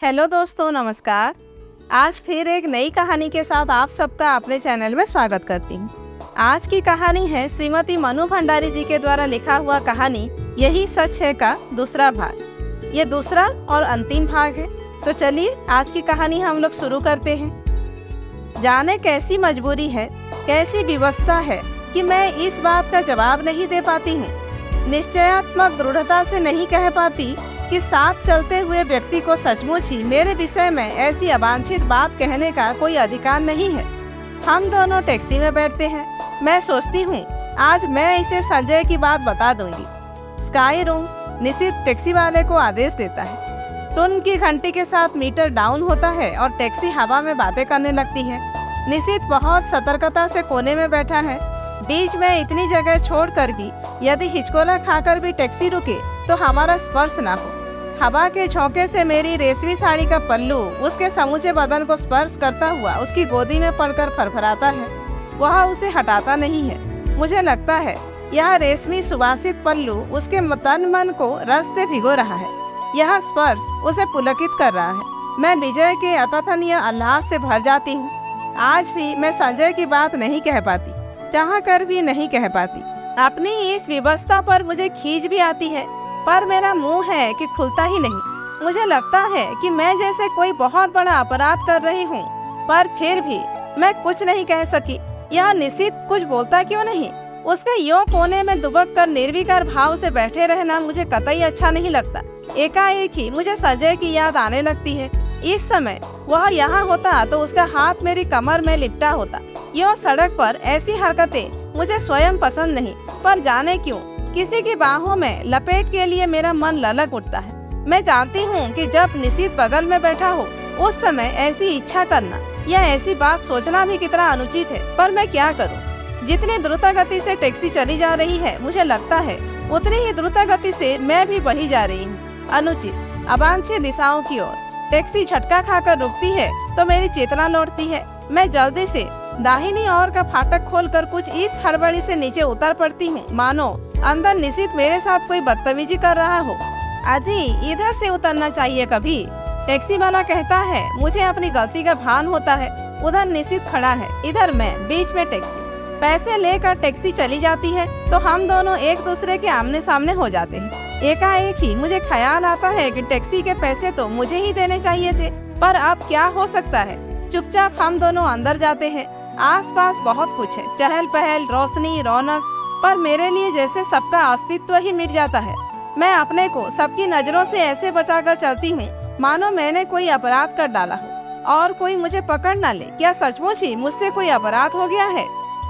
Hello दोस्तों, नमस्कार। आज फिर एक नई कहानी के साथ आप सबका अपने चैनल में स्वागत करती हूँ। आज की कहानी है श्रीमती मनु भंडारी जी के द्वारा लिखा हुआ कहानी यही सच है का दूसरा भाग। ये दूसरा और अंतिम भाग है। तो चलिए आज की कहानी हम लोग शुरू करते हैं। जाने कैसी मजबूरी है, कैसी विवशता है कि मैं इस बात का जवाब नहीं दे पाती हूँ। निश्चयात्मक दृढ़ता से नहीं कह पाती कि साथ चलते हुए व्यक्ति को सचमुच ही मेरे विषय में ऐसी अवांछित बात कहने का कोई अधिकार नहीं है। हम दोनों टैक्सी में बैठते हैं। मैं सोचती हूँ आज मैं इसे संजय की बात बता दूंगी। स्काई रूम निशित टैक्सी वाले को आदेश देता है। टुन की घंटी के साथ मीटर डाउन होता है और टैक्सी हवा में बातें करने लगती है। निशित बहुत सतर्कता से कोने में बैठा है। बीच में इतनी जगह छोड़कर भी यदि हिचकोला खाकर भी टैक्सी रुके तो हमारा स्पर्श ना हो। हवा के झोंके से मेरी रेशमी साड़ी का पल्लू उसके समूचे बदन को स्पर्श करता हुआ उसकी गोदी में पड़कर फरफराता है। वह उसे हटाता नहीं है। मुझे लगता है यह रेशमी सुवासित पल्लू उसके तन मन को रस से भिगो रहा है। यह स्पर्श उसे पुलकित कर रहा है। मैं विजय के अकथनीय उल्लास से भर जाती हूँ। आज भी मैं संजय की बात नहीं कह पाती, चाह कर भी नहीं कह पाती। अपनी इस विवशता पर मुझे खींच भी आती है, पर मेरा मुंह है कि खुलता ही नहीं। मुझे लगता है कि मैं जैसे कोई बहुत बड़ा अपराध कर रही हूँ, पर फिर भी मैं कुछ नहीं कह सकी। यह निशित कुछ बोलता क्यों नहीं? उसके यूं कोने में दुबक कर निर्विकार भाव से बैठे रहना मुझे कतई अच्छा नहीं लगता। एकाएक ही मुझे संजय की याद आने लगती है। इस समय वह यहाँ होता तो उसका हाथ मेरी कमर में लिपटा होता। यूं सड़क पर ऐसी हरकतें मुझे स्वयं पसंद नहीं, पर जाने क्यों किसी की बाहों में लपेट के लिए मेरा मन ललक उठता है। मैं जानती हूँ कि जब निशित बगल में बैठा हो उस समय ऐसी इच्छा करना या ऐसी बात सोचना भी कितना अनुचित है, पर मैं क्या करूँ। जितनी द्रुत गति से टैक्सी चली जा रही है, मुझे लगता है उतनी ही द्रुत गति से मैं भी बही जा रही हूँ, अनुचित अवांछित दिशाओं की ओर। टैक्सी झटका खाकर रुकती है तो मेरी चेतना लौटती है। मैं जल्दी से दाहिनी ओर का फाटक खोलकर कुछ इस हड़बड़ी से नीचे उतर पड़ती हूँ मानो अंदर निशित मेरे साथ कोई बदतमीजी कर रहा हो। अजी इधर से उतरना चाहिए कभी, टैक्सी वाला कहता है। मुझे अपनी गलती का भान होता है। उधर निशित खड़ा है, इधर मैं, बीच में टैक्सी। पैसे लेकर टैक्सी चली जाती है तो हम दोनों एक दूसरे के आमने सामने हो जाते हैं। एकाएक ही मुझे ख्याल आता है कि टैक्सी के पैसे तो मुझे ही देने चाहिए थे, पर अब क्या हो सकता है। चुपचाप हम दोनों अंदर जाते हैं। आसपास बहुत कुछ है, चहल पहल, रोशनी, रौनक, पर मेरे लिए जैसे सबका अस्तित्व ही मिट जाता है। मैं अपने को सबकी नजरों से ऐसे बचाकर चलती हूँ मानो मैंने कोई अपराध कर डाला हो और कोई मुझे पकड़ ना ले। क्या सचमुच ही मुझसे कोई अपराध हो गया है?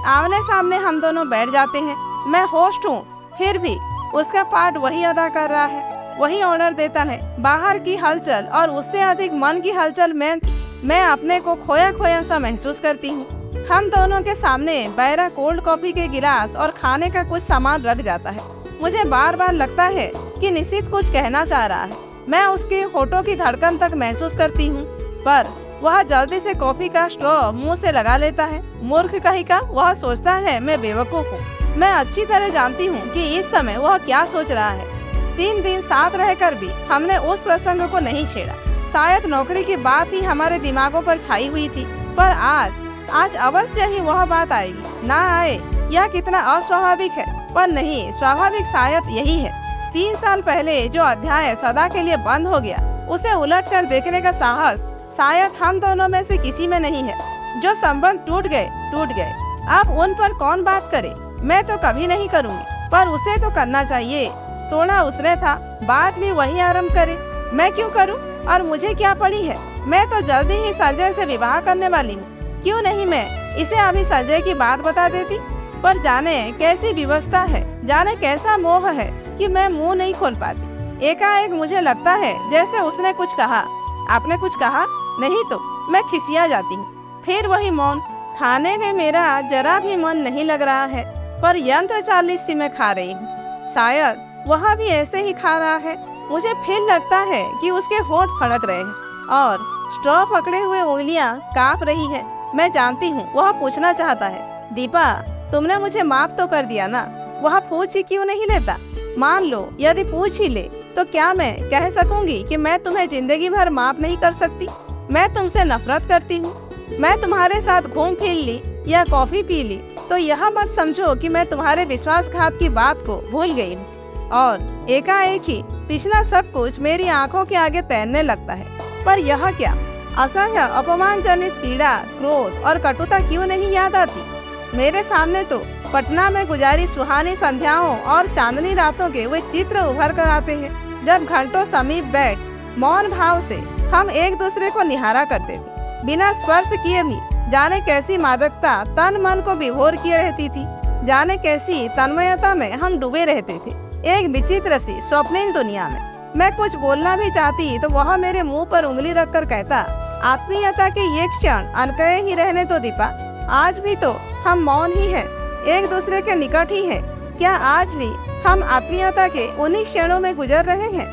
आमने सामने हम दोनों बैठ जाते हैं। मैं होस्ट हूँ, फिर भी उसका पार्ट वही अदा कर रहा है, वही ऑर्डर देता है। बाहर की हलचल और उससे अधिक मन की हलचल में मैं अपने को खोया खोया सा महसूस करती हूँ। हम दोनों के सामने बैरा कोल्ड कॉफी के गिलास और खाने का कुछ सामान रख जाता है। मुझे बार बार लगता है कि निशित कुछ कहना चाह रहा है। मैं उसके होठों की धड़कन तक महसूस करती हूँ, पर वह जल्दी से कॉफी का स्ट्रॉ मुंह से लगा लेता है। मूर्ख कहीं का, वह सोचता है मैं बेवकूफ हूँ। मैं अच्छी तरह जानती हूँ कि इस समय वह क्या सोच रहा है। 3 दिन साथ रहकर भी हमने उस प्रसंग को नहीं छेड़ा। शायद नौकरी की बात ही हमारे दिमागों पर छाई हुई थी, पर आज अवश्य ही वह बात आएगी। ना आए यह कितना अस्वाभाविक है, पर नहीं, स्वाभाविक शायद यही है। 3 साल पहले जो अध्याय सदा के लिए बंद हो गया, उसे उलट कर देखने का साहस शायद हम दोनों में से किसी में नहीं है। जो संबंध टूट गए, अब उन पर कौन बात करे। मैं तो कभी नहीं करूँगी, पर उसे तो करना चाहिए। तोड़ा उसने था, बात भी वही आरम्भ करे। मैं क्यों करूँ, और मुझे क्या पड़ी है। मैं तो जल्दी ही संजय से विवाह करने वाली हूँ। क्यों नहीं मैं इसे अभी संजय की बात बता देती। पर जाने कैसी विवशता है, जाने कैसा मोह है कि मैं मुंह नहीं खोल पाती। एकाएक मुझे लगता है जैसे उसने कुछ कहा। आपने कुछ कहा? नहीं तो मैं खिसिया जाती हूँ। फिर वही मौन। खाने में मेरा जरा भी मन नहीं लग रहा है, पर यंत्र चालित सी मैं खा रही हूँ। शायद वह भी ऐसे ही खा रहा है। मुझे फिर लगता है कि उसके होंठ फड़क रहे हैं और स्ट्रॉ पकड़े हुए उंगलियां कांप रही है। मैं जानती हूँ वह पूछना चाहता है, दीपा तुमने मुझे माफ तो कर दिया ना। वह पूछ ही क्यों नहीं लेता। मान लो यदि पूछ ही ले तो क्या मैं कह सकूंगी कि मैं तुम्हें जिंदगी भर माफ नहीं कर सकती? मैं तुमसे नफरत करती हूँ। मैं तुम्हारे साथ घूम फिर ली या कॉफी पी ली तो यह मत समझो कि मैं तुम्हारे विश्वासघात की बात को भूल गई हूँ और एकाएक ही पिछला सब कुछ मेरी आंखों के आगे तैरने लगता है। पर यह क्या असह्य अपमानजनित पीड़ा, क्रोध और कटुता क्यों नहीं याद आती? मेरे सामने तो पटना में गुजारी सुहानी संध्याओं और चांदनी रातों के वे चित्र उभर कर आते हैं जब घंटों समीप बैठ मौन भाव से हम एक दूसरे को निहारा करते थे। बिना स्पर्श किए भी जाने कैसी मादकता तन मन को विभोर किए रहती थी। जाने कैसी तन्मयता में हम डूबे रहते थे एक विचित्र सी स्वप्निल दुनिया में। मैं कुछ बोलना भी चाहती तो वह मेरे मुंह पर उंगली रखकर कहता, आत्मीयता के ये क्षण अनकहे ही रहने तो दीपा। आज भी तो हम मौन ही हैं, एक दूसरे के निकट ही हैं। क्या आज भी हम आत्मीयता के उन्हीं क्षणों में गुजर रहे हैं?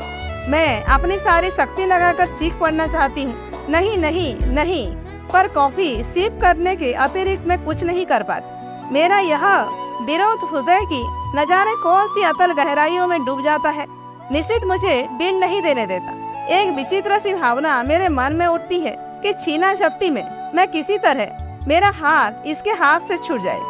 मैं अपनी सारी शक्ति लगाकर चीख पड़ना चाहती हूँ, नहीं नहीं नहीं, पर कॉफी सिप करने के अतिरिक्त मैं कुछ नहीं कर पाती। मेरा यह विरोध हृदय की न जाने कौन सी अतल गहराइयों में डूब जाता है। निश्चित मुझे बिल नहीं देने देता। एक विचित्र सी भावना मेरे मन में उठती है कि छीना झपटी में मैं किसी तरह मेरा हाथ इसके हाथ से छूट जाए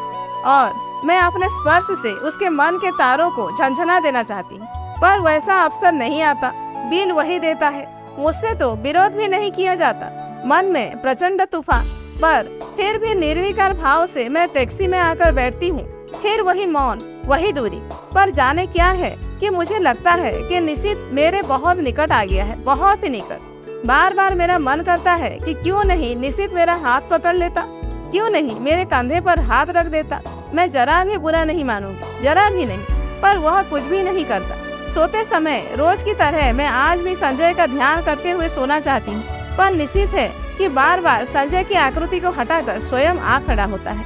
और मैं अपने स्पर्श से उसके मन के तारों को झंझना देना चाहती हूँ, पर वैसा अवसर नहीं आता। बिल वही देता है, मुझसे तो विरोध भी नहीं किया जाता। मन में प्रचंड तूफान, पर फिर भी निर्विकार भाव से मैं टैक्सी में आकर बैठती हूँ। फिर वही मौन, वही दूरी। पर जाने क्या है कि मुझे लगता है कि निश्चित मेरे बहुत निकट आ गया है, बहुत ही निकट। बार बार मेरा मन करता है कि क्यों नहीं निश्चित मेरा हाथ पकड़ लेता, क्यों नहीं मेरे कंधे पर हाथ रख देता। मैं जरा भी बुरा नहीं मानूंगी, जरा भी नहीं, पर वह कुछ भी नहीं करता। सोते समय रोज की तरह मैं आज भी संजय का ध्यान करते हुए सोना चाहती हूँ, पर निश्चित है कि बार बार संजय की आकृति को हटाकर स्वयं आ खड़ा होता है।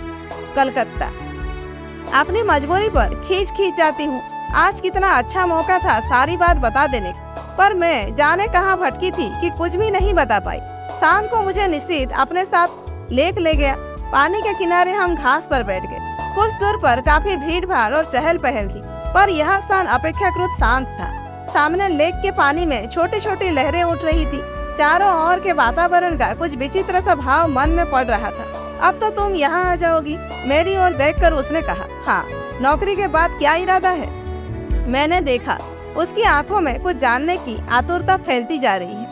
कलकत्ता। अपनी मजबूरी पर खींच जाती हूँ। आज कितना अच्छा मौका था सारी बात बता देने का, पर मैं जाने कहाँ भटकी थी कि कुछ भी नहीं बता पाई। शाम को मुझे निश्चित अपने साथ लेक ले गया। पानी के किनारे हम घास पर बैठ गए। कुछ दूर पर काफी भीड़ भाड़ और चहल पहल थी, पर यह स्थान अपेक्षाकृत शांत था। सामने लेक के पानी में छोटी छोटी लहरें उठ रही थी। चारों ओर के वातावरण का कुछ विचित्र सा भाव मन में पड़ रहा था। अब तो तुम यहाँ आ जाओगी, मेरी ओर देखकर उसने कहा। हाँ, नौकरी के बाद क्या इरादा है? मैंने देखा उसकी आंखों में कुछ जानने की आतुरता फैलती जा रही है,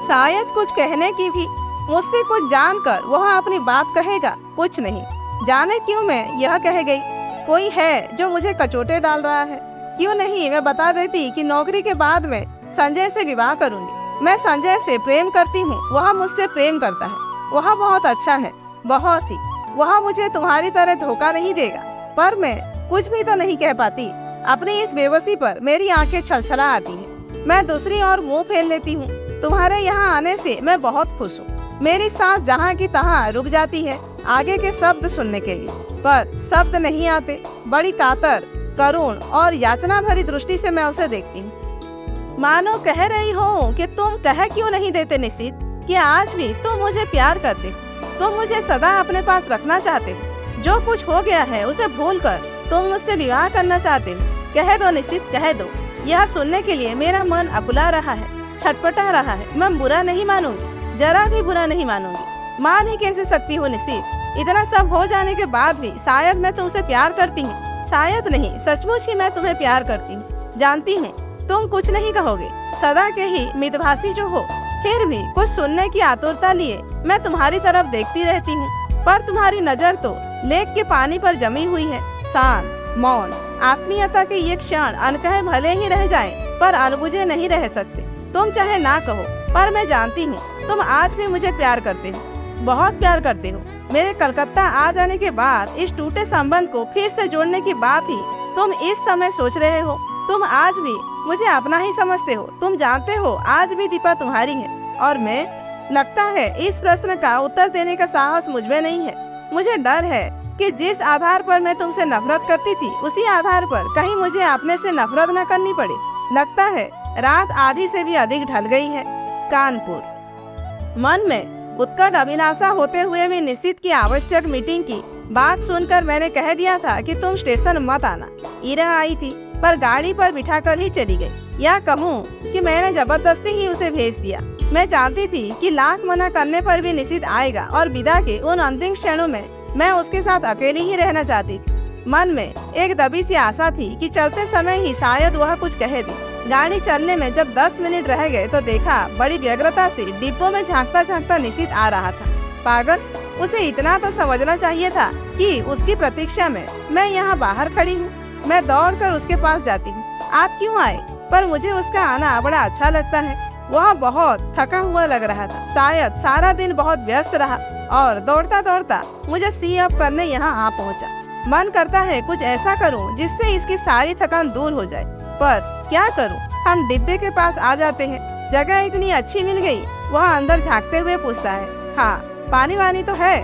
शायद कुछ कहने की भी। मुझसे कुछ जानकर वह अपनी बात कहेगा, कुछ नहीं। जाने क्यों मैं यह कह गई, कोई है जो मुझे कचोटे डाल रहा है। क्यों नहीं मैं बता देती कि नौकरी के बाद मैं संजय से विवाह करूंगी। मैं संजय से प्रेम करती हूँ, वह मुझसे प्रेम करता है। वह बहुत अच्छा है, बहुत ही। वह मुझे तुम्हारी तरह धोखा नहीं देगा, पर मैं कुछ भी तो नहीं कह पाती। अपनी इस बेबसी पर मेरी आंखें छलछला आती हैं। मैं दूसरी ओर मुंह फेर लेती हूँ। तुम्हारे यहाँ आने से मैं बहुत खुश हूँ। मेरी सांस जहाँ की तहाँ रुक जाती है आगे के शब्द सुनने के लिए, पर शब्द नहीं आते। बड़ी कातर, करुण और याचना भरी दृष्टि से मैं उसे देखती हूँ, मानो कह रही हो कि तुम कह क्यों नहीं देते निश्चित कि आज भी तुम मुझे प्यार करते हो, तुम मुझे सदा अपने पास रखना चाहते हो। जो कुछ हो गया है उसे भूलकर तुम मुझसे विवाह करना चाहते हो। कह दो निश्चित, कह दो। यह सुनने के लिए मेरा मन अकुला रहा है, छटपटा रहा है। मैं बुरा नहीं मानूंगी, जरा भी बुरा नहीं मानूंगी। मान ही कैसे सकती हो निश्चित? इतना सब हो जाने के बाद भी शायद मैं तुमसे प्यार करती हूँ, शायद नहीं, सचमुच ही मैं तुम्हें प्यार करती हूँ। जानती हूँ तुम कुछ नहीं कहोगे, सदा के ही मितभाषी जो हो, फिर भी कुछ सुनने की आतुरता लिए मैं तुम्हारी तरफ देखती रहती हूँ। पर तुम्हारी नजर तो लेक के पानी पर जमी हुई है, शांत, मौन। आत्मीयता के ये क्षण अनकहे भले ही रह जाएं, पर अनबुझे नहीं रह सकते। तुम चाहे ना कहो, पर मैं जानती हूँ तुम आज भी मुझे प्यार करते हो, बहुत प्यार करते हो। मेरे कलकत्ता आ जाने के बाद इस टूटे संबंध को फिर से जोड़ने की बात ही तुम इस समय सोच रहे हो। तुम आज भी मुझे अपना ही समझते हो। तुम जानते हो आज भी दीपा तुम्हारी है और मैं। लगता है इस प्रश्न का उत्तर देने का साहस मुझ में नहीं है। मुझे डर है कि जिस आधार पर मैं तुमसे नफरत करती थी, उसी आधार पर कहीं मुझे अपने से नफरत न करनी पड़े। लगता है रात आधी से भी अधिक ढल गई है। कानपुर। मन में उत्कट अभिलाषा होते हुए भी निश्चित की आवश्यक मीटिंग की बात सुनकर मैंने कह दिया था कि तुम स्टेशन मत आना। ईरा आई थी, पर गाड़ी पर बिठाकर ही चली गई। या कहूँ कि मैंने जबरदस्ती ही उसे भेज दिया। मैं जानती थी कि लाख मना करने पर भी निशित आएगा और विदा के उन अंतिम क्षणों में मैं उसके साथ अकेली ही रहना चाहती थी। मन में एक दबी सी आशा थी कि चलते समय ही शायद वह कुछ कह दे। गाड़ी चलने में जब 10 मिनट रह गए तो देखा बड़ी व्यग्रता से डिब्बों में झांकता झांकता निशित आ रहा था। पागल, उसे इतना तो समझना चाहिए था कि उसकी प्रतीक्षा में मैं यहाँ बाहर खड़ी हूँ। मैं दौड़कर उसके पास जाती हूँ। आप क्यों आए? पर मुझे उसका आना बड़ा अच्छा लगता है। वह बहुत थका हुआ लग रहा था, शायद सारा दिन बहुत व्यस्त रहा और दौड़ता दौड़ता मुझे सी अप करने यहाँ आ पहुँचा। मन करता है कुछ ऐसा करूं जिससे इसकी सारी थकान दूर हो जाए, पर क्या करूं? हम डिब्बे के पास आ जाते हैं। जगह इतनी अच्छी मिल गई। वह अंदर झांकते हुए पूछता है, हाँ पानी वानी तो है।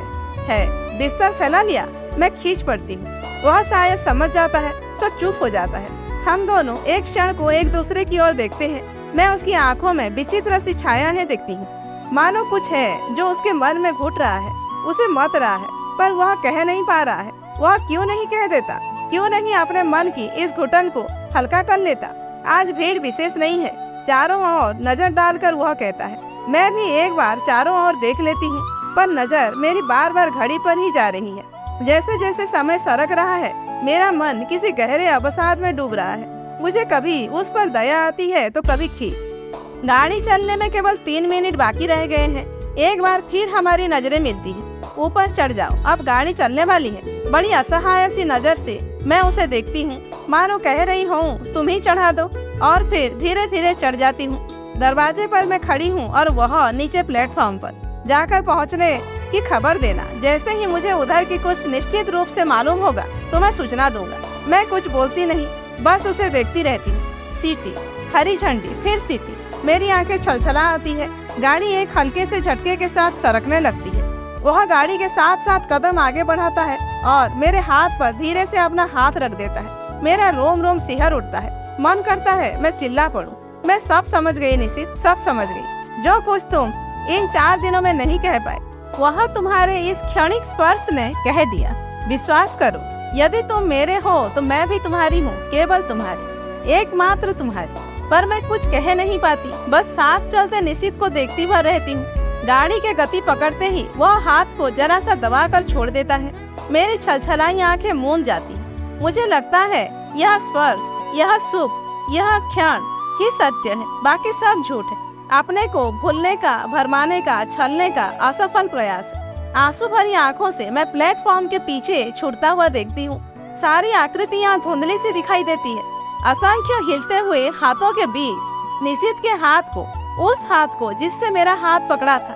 बिस्तर फैला लिया? मैं खींच पड़ती हूँ। वह शायद समझ जाता है, सो चुप हो जाता है। हम दोनों एक क्षण को एक दूसरे की ओर देखते हैं। मैं उसकी आंखों में विचित्र सी छायाएं देखती हूँ, मानो कुछ है जो उसके मन में घुट रहा है, उसे मत रहा है, पर वह कह नहीं पा रहा है। वह क्यों नहीं कह देता? क्यों नहीं अपने मन की इस घुटन को हल्का कर लेता? आज भीड़ विशेष नहीं है। चारों ओर नजर डालकर वह कहता है। मैं भी एक बार चारों ओर देख लेती हूँ, पर नजर मेरी बार बार घड़ी पर ही जा रही है। जैसे जैसे समय सरक रहा है, मेरा मन किसी गहरे अवसाद में डूब रहा है। मुझे कभी उस पर दया आती है तो कभी खींच। गाड़ी चलने में केवल 3 मिनट बाकी रह गए हैं। एक बार फिर हमारी नजरें मिलती हैं। ऊपर चढ़ जाओ, अब गाड़ी चलने वाली है। बड़ी असहाय सी नजर से मैं उसे देखती हूँ, मानो कह रही हूँ तुम ही चढ़ा दो, और फिर धीरे धीरे चढ़ जाती हूँ। दरवाजे पर मैं खड़ी हूँ और वह नीचे प्लेटफॉर्म पर जाकर पहुँचने की खबर देना। जैसे ही मुझे उधर की कुछ निश्चित रूप से मालूम होगा तो मैं सूचना दूंगा। मैं कुछ बोलती नहीं, बस उसे देखती रहती हूँ। सीटी, हरी झंडी, फिर सीटी। मेरी आंखें छलछला आती है। गाड़ी एक हल्के से झटके के साथ सरकने लगती है। वह गाड़ी के साथ साथ कदम आगे बढ़ाता है और मेरे हाथ पर धीरे से अपना हाथ रख देता है। मेरा रोम रोम सिहर उठता है। मन करता है मैं चिल्ला पड़ूं। मैं सब समझ गई निशित, सब समझ गई। जो कुछ तुम इन 4 दिनों में नहीं कह पाए, वह तुम्हारे इस क्षणिक स्पर्श ने कह दिया। विश्वास करो, यदि तुम मेरे हो तो मैं भी तुम्हारी हूँ, केवल तुम्हारी, एकमात्र तुम्हारी। पर मैं कुछ कह नहीं पाती, बस साथ चलते निशित को देखती हुआ रहती हूँ। गाड़ी के गति पकड़ते ही वह हाथ को जरा सा दबा कर छोड़ देता है। मेरी छलछलाई आंखें मूंद जाती हैं। मुझे लगता है यह स्पर्श, यह सुख, यह क्षण ही सत्य है, बाकी सब झूठ है। अपने को भूलने का, भरमाने का, छलने का असफल प्रयास। आंसू भरी आंखों से मैं प्लेटफॉर्म के पीछे छूटता हुआ देखती हूँ। सारी आकृतियाँ धुंधली सी दिखाई देती है। असंख्य हिलते हुए हाथों के बीच निशित के हाथ को, उस हाथ को जिससे मेरा हाथ पकड़ा था,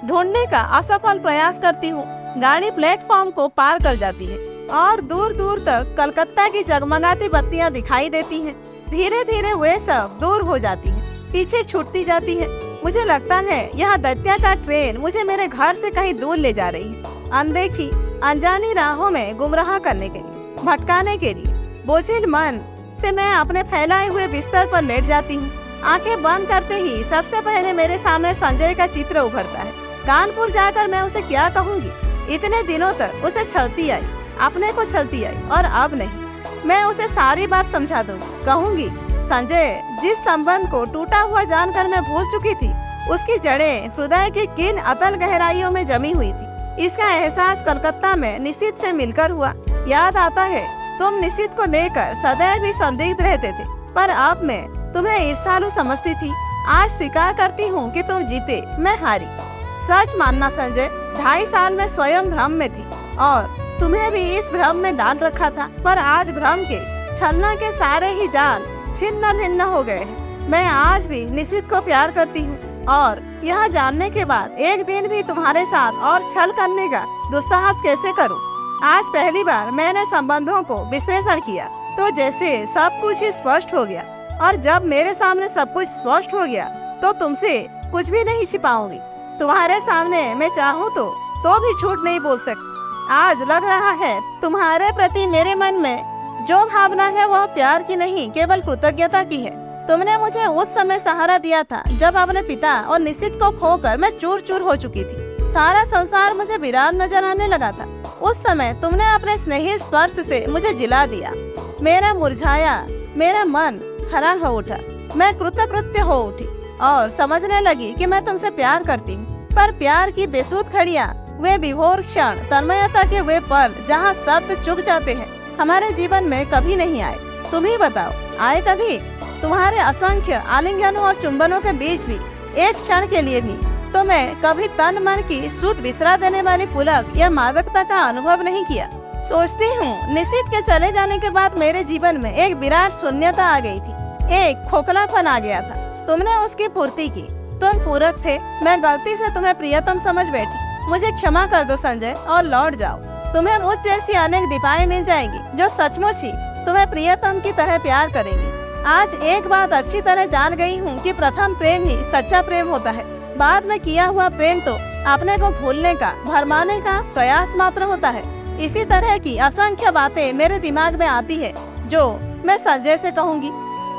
ढूंढने का असफल प्रयास करती हूँ। गाड़ी प्लेटफॉर्म को पार कर जाती है और दूर दूर तक कलकत्ता की जगमगाती बत्तियां दिखाई देती हैं। धीरे धीरे वे सब दूर हो जाती हैं, पीछे छूटती जाती है। मुझे लगता है यह दैत्या का ट्रेन मुझे मेरे घर से कहीं दूर ले जा रही है, अनदेखी अनजानी राहों में गुमराह करने के लिए, भटकाने के लिए। बोझिल मन से मैं अपने फैलाए हुए बिस्तर पर लेट जाती हूँ। आंखें बंद करते ही सबसे पहले मेरे सामने संजय का चित्र उभरता है। कानपुर जाकर मैं उसे क्या कहूँगी? इतने दिनों तक उसे छलती आई, अपने को छलती आई, और अब नहीं। मैं उसे सारी बात समझा दूंगी। कहूँगी, संजय, जिस संबंध को टूटा हुआ जानकर मैं भूल चुकी थी, उसकी जड़ें हृदय की किन अतल गहराइयों में जमी हुई थी। इसका एहसास कलकत्ता में निशित से मिलकर हुआ। याद आता है तुम निशित को लेकर सदैव ही संदिग्ध रहते थे, पर अब मैं तुम्हें ईर्ष्यालु समझती थी। आज स्वीकार करती हूँ कि तुम जीते, मैं हारी। सच मानना संजय, 2.5 साल में स्वयं भ्रम में थी और तुम्हें भी इस भ्रम में डाल रखा था, पर आज भ्रम के, छलना के सारे ही जाल छिन्न भिन्न हो गए हैं। मैं आज भी निशित को प्यार करती हूँ और यह जानने के बाद एक दिन भी तुम्हारे साथ और छल करने का दुस्साहस कैसे करूँ। आज पहली बार मैंने संबंधों को विश्लेषण किया तो जैसे सब कुछ ही स्पष्ट हो गया, और जब मेरे सामने सब कुछ स्पष्ट हो गया तो तुमसे कुछ भी नहीं छिपाऊंगी। तुम्हारे सामने मैं चाहूँ तो भी झूठ नहीं बोल सकती। आज लग रहा है तुम्हारे प्रति मेरे मन में जो भावना है वह प्यार की नहीं, केवल कृतज्ञता की है। तुमने मुझे उस समय सहारा दिया था जब अपने पिता और निशित को खोकर मैं चूर चूर हो चुकी थी। सारा संसार मुझे वीरान नजर आने लगा था। उस समय तुमने अपने स्नेही स्पर्श से मुझे जिला दिया। मेरा मुरझाया, मेरा मन हरा हो उठा। मैं कृतकृत्य हो उठी और समझने लगी कि मैं तुमसे प्यार करती हूँ। पर प्यार की बेसुध खड़ियाँ, वे विभोर क्षण, तन्मयता के वे पल जहाँ शब्द चुक जाते हैं, हमारे जीवन में कभी नहीं आए। तुम ही बताओ, आए कभी? तुम्हारे असंख्य आलिंगनों और चुंबनों के बीच भी एक क्षण के लिए भी तो मैं कभी तन मन की सुध विसरा देने वाली पुलक या मादकता का अनुभव नहीं किया। सोचती हूँ निशित के चले जाने के बाद मेरे जीवन में एक विराट शून्यता आ गई थी, एक खोखलापन आ गया था। तुमने उसकी पूर्ति की, तुम पूरक थे। मैं गलती से तुम्हें प्रियतम समझ बैठी। मुझे क्षमा कर दो संजय और लौट जाओ। तुम्हें मुझ जैसी अनेक दीपाएं मिल जाएंगी जो सचमुच ही तुम्हें प्रियतम की तरह प्यार करेंगी। आज एक बात अच्छी तरह जान गई हूँ कि प्रथम प्रेम ही सच्चा प्रेम होता है। बाद में किया हुआ प्रेम तो अपने को भूलने का, भरमाने का प्रयास मात्र होता है। इसी तरह की असंख्य बातें मेरे दिमाग में आती है जो मैं संजय से कहूँगी,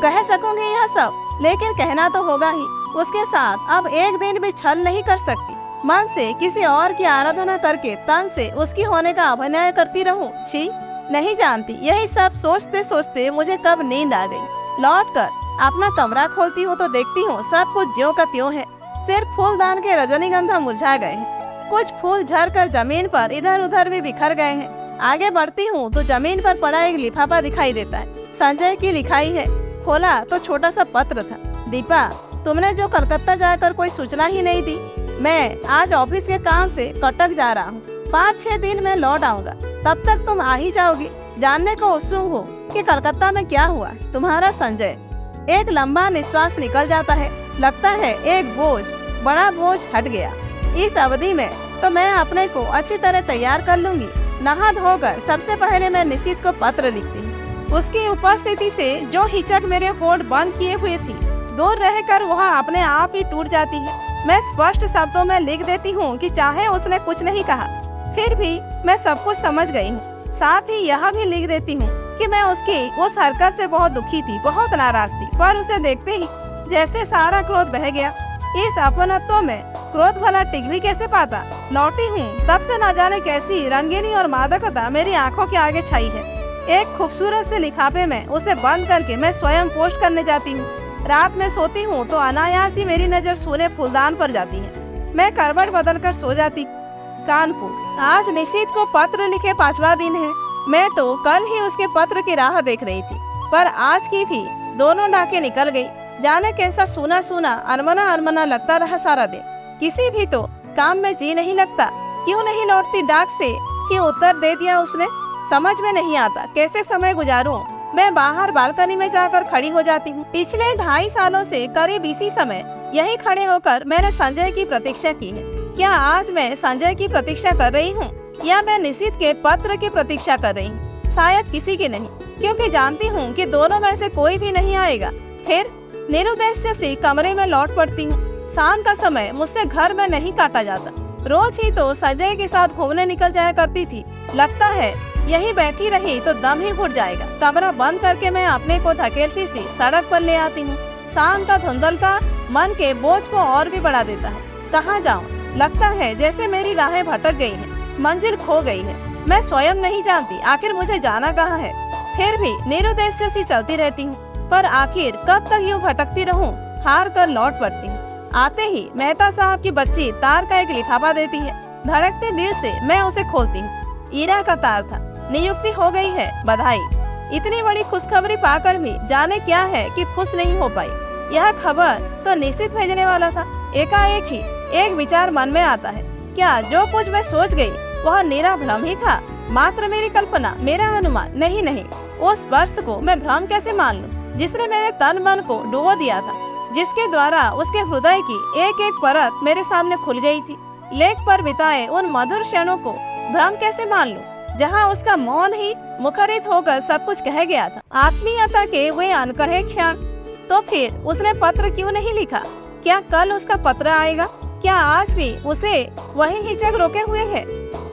कह सकूंगी यह सब, लेकिन कहना तो होगा ही। उसके साथ अब एक दिन भी छल नहीं कर सकती। मन से किसी और की आराधना करके तन से उसकी होने का अभिनय करती रहूं। छी, नहीं जानती यही सब सोचते सोचते मुझे कब नींद आ गई। लौटकर अपना कमरा खोलती हूँ तो देखती हूँ सब कुछ ज्यों का त्यों है। सिर्फ फूलदान के रजनीगंधा मुरझा गए हैं। कुछ फूल झड़कर जमीन पर इधर उधर भी बिखर गए हैं। आगे बढ़ती हूँ तो जमीन पर पड़ा एक लिफाफा दिखाई देता है। संजय की लिखाई है। खोला तो छोटा सा पत्र था। दीपा, तुमने जो कलकत्ता जाकर कोई सूचना ही नहीं दी। मैं आज ऑफिस के काम से कटक जा रहा हूँ। 5-6 दिन में लौट आऊंगा। तब तक तुम आ ही जाओगी। जानने को उत्सुक हो कि कलकत्ता में क्या हुआ। तुम्हारा संजय। एक लंबा निश्वास निकल जाता है। लगता है एक बोझ, बड़ा बोझ हट गया। इस अवधि में तो मैं अपने को अच्छी तरह तैयार कर लूंगी। नहा धोकर सबसे पहले मैं निशित को पत्र लिखती हूँ। उसकी उपस्थिति से जो हिचक मेरे होठ बंद किए हुए थी, दूर रहकर वह अपने आप ही टूट जाती है। मैं स्पष्ट शब्दों में लिख देती हूँ कि चाहे उसने कुछ नहीं कहा, फिर भी मैं सब कुछ समझ गई हूँ। साथ ही यह भी लिख देती हूँ कि मैं उसकी उस हरकत से बहुत दुखी थी, बहुत नाराज थी। पर उसे देखते ही जैसे सारा क्रोध बह गया। इस अपनत्व में क्रोध भला टिक भी कैसे पाता। लौटी हूँ तब से न जाने कैसी रंगीनी और मादकता मेरी आंखों के आगे छाई है। एक खूबसूरत से लिफाफे में उसे बंद करके मैं स्वयं पोस्ट करने जाती हूँ। रात में सोती हूँ तो अनायास ही मेरी नजर सोने फूलदान पर जाती है। मैं करवट बदल कर सो जाती। कानपुर। आज निशित को पत्र लिखे 5वां दिन है। मैं तो कल ही उसके पत्र की राह देख रही थी, पर आज की भी दोनों डाके निकल गई। जाने कैसा सूना सूना अनमना अनमना लगता रहा सारा दिन। किसी भी तो काम में जी नहीं लगता। क्यों नहीं लौटती डाक से कि उत्तर दे दिया उसने। समझ में नहीं आता कैसे समय गुजारूं। मैं बाहर बालकनी में जाकर खड़ी हो जाती हूँ। पिछले 2.5 सालों से करीब इसी समय यही खड़े होकर मैंने संजय की प्रतीक्षा की है। क्या आज मैं संजय की प्रतीक्षा कर रही हूँ या मैं निशित के पत्र की प्रतीक्षा कर रही हूँ? शायद किसी की नहीं, क्योंकि जानती हूँ कि दोनों में से कोई भी नहीं आएगा। फिर निरुद्देश्य सी कमरे में लौट पड़ती हूँ। शाम का समय मुझसे घर में नहीं काटा जाता। रोज ही तो संजय के साथ घूमने निकल जाया करती थी। लगता है यही बैठी रही तो दम ही घुट जाएगा। कमरा बंद करके मैं अपने को धकेलती सी सड़क पर ले आती हूँ। शाम का धुंधल का मन के बोझ को और भी बढ़ा देता है। कहाँ जाऊँ? लगता है जैसे मेरी राहें भटक गई हैं, मंजिल खो गई है। मैं स्वयं नहीं जानती आखिर मुझे जाना कहाँ है। फिर भी निरुद्देश्य सी चलती रहती हूँ, पर आखिर कब तक यूँ भटकती रहूँ? हार कर लौट पड़ती हूँ। आते ही मेहता साहब की बच्ची तार का एक लिफाफा देती है। धड़कते दिल से मैं उसे खोलती हूँ। ईरा का तार था। नियुक्ति हो गई है, बधाई। इतनी बड़ी खुशखबरी पाकर भी जाने क्या है कि खुश नहीं हो पाई। यह खबर तो निश्चित भेजने वाला था। एकाएक ही एक विचार मन में आता है, क्या जो कुछ मैं सोच गई वह निरा भ्रम ही था? मात्र मेरी कल्पना, मेरा अनुमान? नहीं, उस वर्ष को मैं भ्रम कैसे मान लूं, जिसने मेरे तन मन को डुबो दिया था, जिसके द्वारा उसके हृदय की एक एक परत मेरे सामने खुल गई थी। लेख पर बिताए उन मधुर क्षणों को भ्रम कैसे मान लूं, जहाँ उसका मौन ही मुखरित होकर सब कुछ कह गया था। आत्मीयता के वे अनकहे क्षण। तो फिर उसने पत्र क्यों नहीं लिखा? क्या कल उसका पत्र आएगा? क्या आज भी उसे वही हिचक रोके हुए है?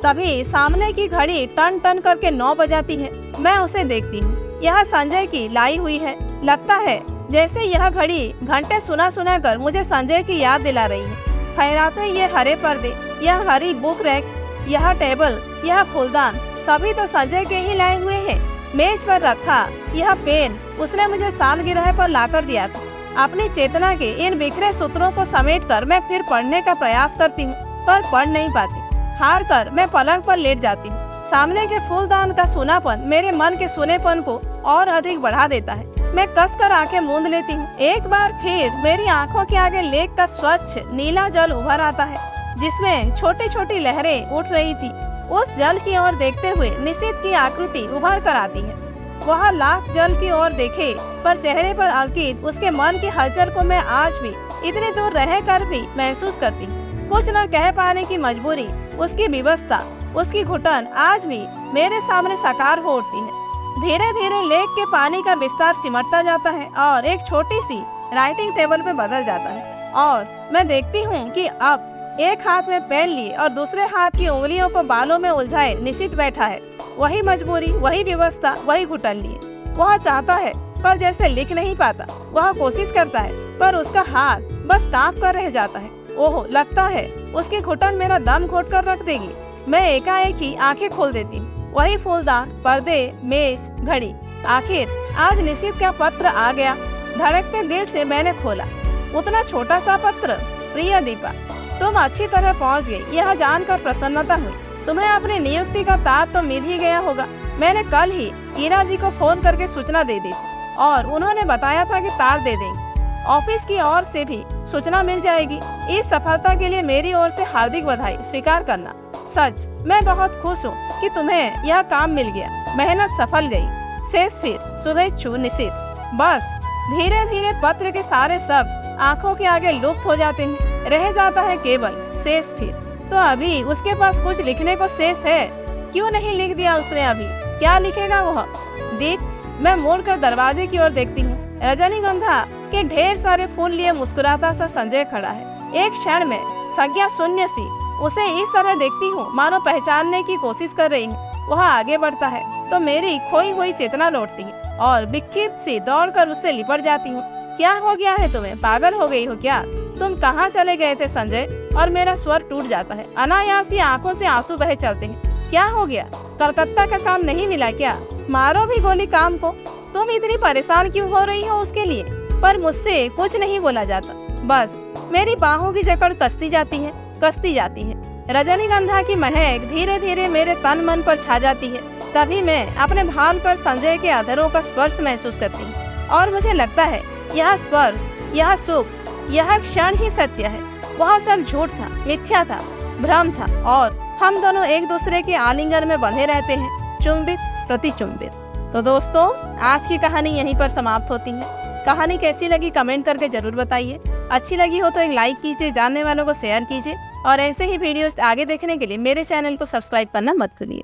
तभी सामने की घड़ी टन टन करके 9 बजाती है। मैं उसे देखती हूँ। यह संजय की लाई हुई है। लगता है जैसे यह घड़ी घंटे सुना सुना कर मुझे संजय की याद दिला रही है। फहराते ये हरे पर्दे, यह हरी बुक रैक, यह टेबल, यह फूलदान, सभी तो संजय के ही लाए हुए हैं। मेज पर रखा यह पेन उसने मुझे सालगिरह पर लाकर दिया था। अपनी चेतना के इन बिखरे सूत्रों को समेटकर मैं फिर पढ़ने का प्रयास करती हूँ, पर पढ़ नहीं पाती। हार कर मैं पलंग पर लेट जाती हूँ। सामने के फूलदान का सूनापन मेरे मन के सूनेपन को और अधिक बढ़ा देता है। मैं कसकर आंखें मूंद लेती हूँ। एक बार फिर मेरी आंखों के आगे लेक का स्वच्छ नीला जल उभर आता है, जिसमें छोटी छोटी लहरें उठ रही थी। उस जल की ओर देखते हुए निशित की आकृति उभर कर आती है। वह लाख जल की ओर देखे, पर चेहरे पर अंकित उसके मन की हलचल को मैं आज भी इतने दूर रह कर भी महसूस करती हूँ। कुछ न कह पाने की मजबूरी, उसकी विवशता, उसकी घुटन आज भी मेरे सामने साकार हो उठती है। धीरे धीरे लेक के पानी का विस्तार सिमटता जाता है और एक छोटी सी राइटिंग टेबल पे बदल जाता है, और मैं देखती हूँ कि अब एक हाथ में पेन लिए और दूसरे हाथ की उंगलियों को बालों में उलझाए निशित बैठा है। वही मजबूरी, वही व्यवस्था, वही घुटन लिए। वह चाहता है पर जैसे लिख नहीं पाता। वह कोशिश करता है पर उसका हाथ बस कांप कर रह जाता है। ओह, लगता है उसकी घुटन मेरा दम घोट कर रख देगी। मैं एकाएक ही आंखें खोल देती हूँ। वही फूलदान, पर्दे, मेज, घड़ी। आखिर आज निशित का पत्र आ गया। धड़कते दिल से मैंने खोला। उतना छोटा सा पत्र। प्रिय दीपा, तुम अच्छी तरह पहुंच गई, यह जानकर प्रसन्नता हुई। तुम्हें अपनी नियुक्ति का तार तो मिल ही गया होगा। मैंने कल ही ईरा जी को फोन करके सूचना दे दी और उन्होंने बताया था कि तार दे देंगे। ऑफिस की ओर से भी सूचना मिल जाएगी। इस सफलता के लिए मेरी ओर से हार्दिक बधाई स्वीकार करना। सच मैं बहुत खुश हूँ कि तुम्हें यह काम मिल गया। मेहनत सफल गई। शेष फिर शुभेच्छु निशित। बस धीरे धीरे पत्र के सारे शब्द आंखों के आगे लुप्त हो जाते हैं। रह जाता है केवल शेष फिर। तो अभी उसके पास कुछ लिखने को शेष है। क्यों नहीं लिख दिया उसने अभी? क्या लिखेगा वह? दीप, मैं मुड़कर दरवाजे की ओर देखती हूँ। रजनीगंधा के ढेर सारे फूल लिए मुस्कुराता सा संजय खड़ा है। एक क्षण में संज्ञा शून्य सी उसे इस तरह देखती हूँ मानो पहचानने की कोशिश कर रही है। वह आगे बढ़ता है तो मेरी खोई हुई चेतना लौटती है और विक्षिप्त सी दौड़कर उससे लिपट जाती हूँ। क्या हो गया है तुम्हें? पागल हो गई हो क्या? तुम कहाँ चले गए थे संजय? और मेरा स्वर टूट जाता है। अनायासी आंखों से आंसू बहे चलते हैं। क्या हो गया? कलकत्ता का काम नहीं मिला क्या? मारो भी गोली काम को। तुम इतनी परेशान क्यों हो रही हो उसके लिए? पर मुझसे कुछ नहीं बोला जाता। बस मेरी बाहों की जकड़ कसती जाती है। रजनीगंधा की महक धीरे धीरे मेरे तन मन पर छा जाती है। तभी मैं अपने भान पर संजय के अधरों का स्पर्श महसूस करती हूँ और मुझे लगता है यह स्पर्श, यह सुख, यह क्षण ही सत्य है। वह सब झूठ था, मिथ्या था, भ्रम था और हम दोनों एक दूसरे के आलिंगन में बंधे रहते हैं, चुंबित प्रतिचुंबित। तो दोस्तों, आज की कहानी यहीं पर समाप्त होती है। कहानी कैसी लगी कमेंट करके जरूर बताइए। अच्छी लगी हो तो एक लाइक कीजिए, जानने वालों को शेयर कीजिए और ऐसे ही वीडियोस आगे देखने के लिए मेरे चैनल को सब्सक्राइब करना मत भूलिए।